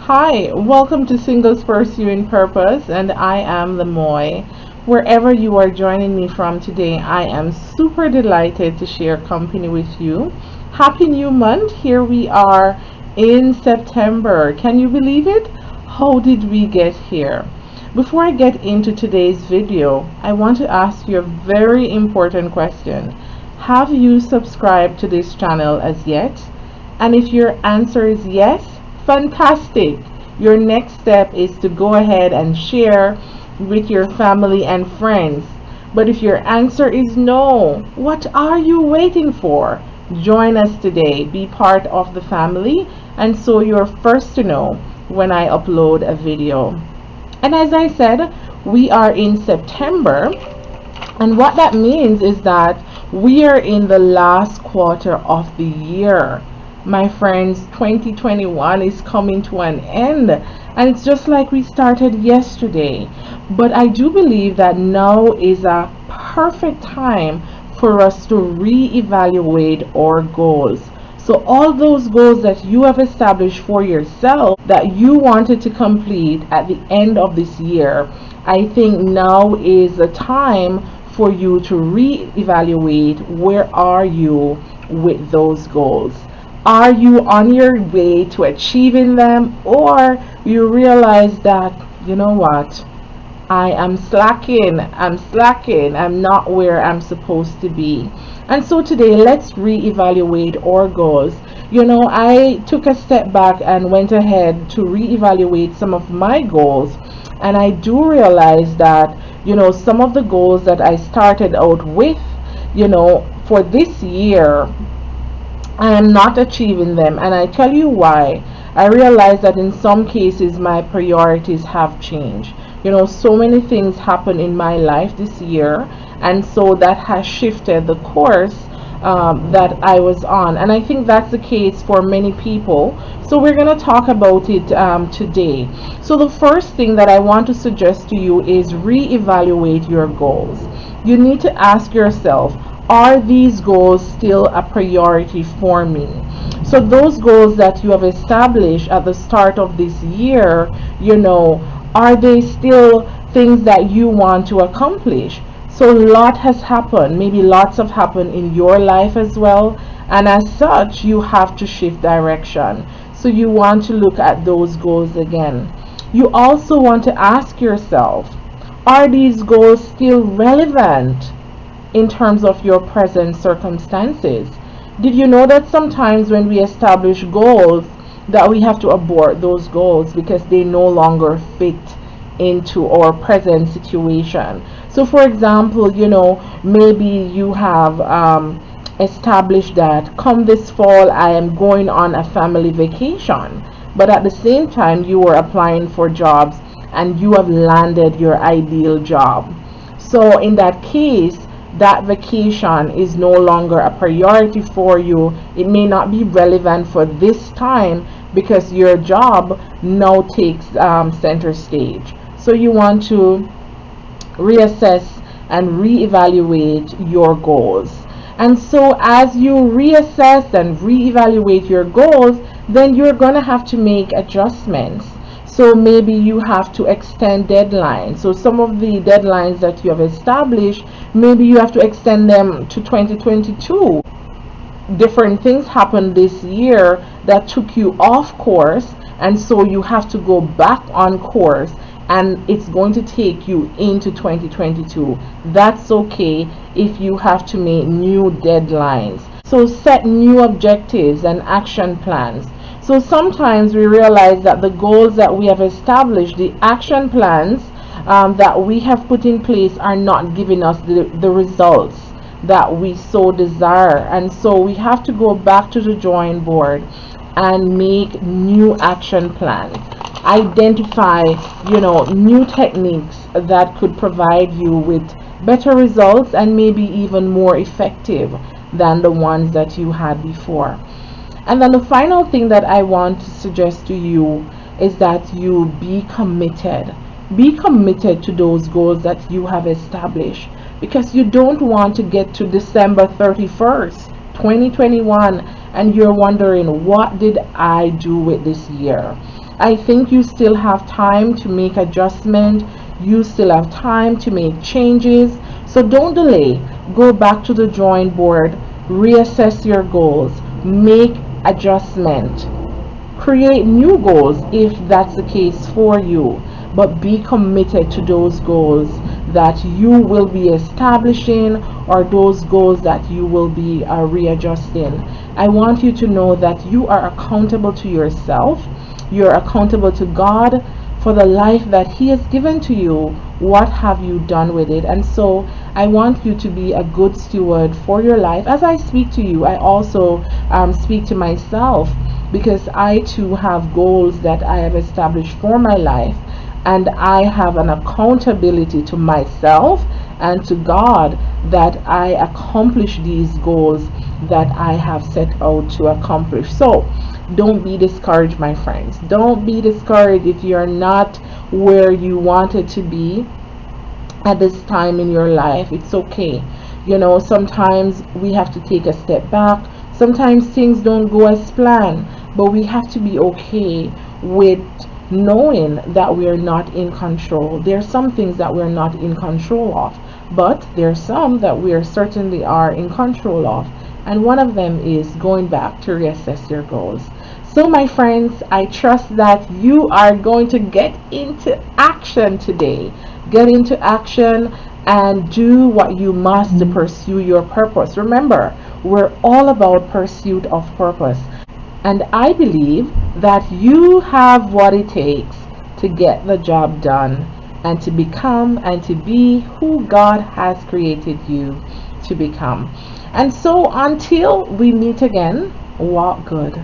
Hi, welcome to Singles Pursuing Purpose, and I am Lemoy. Wherever you are joining me from today, I am super delighted to share company with you. Happy new month! Here we are in September. Can you believe it? How did we get here? Before I get into today's video, I want to ask you a very important question. Have you subscribed to this channel as yet? And if your answer is yes, fantastic. Your next step is to go ahead and share with your family and friends. But if your answer is no, what are you waiting for? Join us today, be part of the family, and so you're first to know when I upload a video. And as I said, we are in September, and what that means is that we are in the last quarter of the year. My friends, 2021 is coming to an end, and it's just like we started yesterday. But I do believe that now is a perfect time for us to reevaluate our goals. So all those goals that you have established for yourself that you wanted to complete at the end of this year, I think now is the time for you to reevaluate where are you with those goals. Are you on your way to achieving them, or you realize that, you know what, I am slacking, I'm not where I'm supposed to be. And so today, let's reevaluate our goals. I took a step back and went ahead to reevaluate some of my goals, and I do realize that, some of the goals that I started out with, for this year, I am not achieving them, and I tell you why. I realize that in some cases my priorities have changed. So many things happen in my life this year, and so that has shifted the course that I was on, and I think that's the case for many people. So we're going to talk about it today. So the first thing that I want to suggest to you is reevaluate your goals. You need to ask yourself, are these goals still a priority for me? So those goals that you have established at the start of this year, are they still things that you want to accomplish? So a lot has happened, maybe lots have happened in your life as well, and as such you have to shift direction. So you want to look at those goals again. You also want to ask yourself, are these goals still relevant in terms of your present circumstances? Did you know that sometimes when we establish goals that we have to abort those goals because they no longer fit into our present situation? So for example, maybe you have established that come this fall I am going on a family vacation, but at the same time you were applying for jobs and you have landed your ideal job. So in that case, that vacation is no longer a priority for you. It may not be relevant for this time because your job now takes center stage. So you want to reassess and reevaluate your goals. And so as you reassess and reevaluate your goals, then you're going to have to make adjustments. So maybe you have to extend deadlines. So some of the deadlines that you have established, maybe you have to extend them to 2022. Different things happened this year that took you off course, and so you have to go back on course, and it's going to take you into 2022. That's okay if you have to make new deadlines. So set new objectives and action plans. So sometimes we realize that the goals that we have established, the action plans that we have put in place are not giving us the results that we so desire. And so we have to go back to the drawing board and make new action plans. Identify, new techniques that could provide you with better results and maybe even more effective than the ones that you had before. And then the final thing that I want to suggest to you is that you be committed. Be committed to those goals that you have established, because you don't want to get to December 31st, 2021, and you're wondering, what did I do with this year? I think you still have time to make adjustment. You still have time to make changes. So don't delay. Go back to the drawing board, reassess your goals, make adjustment, create new goals if that's the case for you, but be committed to those goals that you will be establishing, or those goals that you will be readjusting. I want you to know that you are accountable to yourself, you're accountable to God for the life that He has given to you. What have you done with it? And so I want you to be a good steward for your life. As I speak to you, I also speak to myself, because I too have goals that I have established for my life, and I have an accountability to myself and to God that I accomplish these goals that I have set out to accomplish. So don't be discouraged, my friends. Don't be discouraged if you're not where you wanted to be at this time in your life. It's okay. Sometimes we have to take a step back. Sometimes things don't go as planned, but we have to be okay with knowing that we're not in control. There are some things that we're not in control of, but there are some that we certainly are in control of. And one of them is going back to reassess your goals. So, my friends, I trust that you are going to get into action today. Get into action and do what you must to pursue your purpose. Remember, we're all about pursuit of purpose. And I believe that you have what it takes to get the job done and to become and to be who God has created you to become. And so until we meet again, walk good.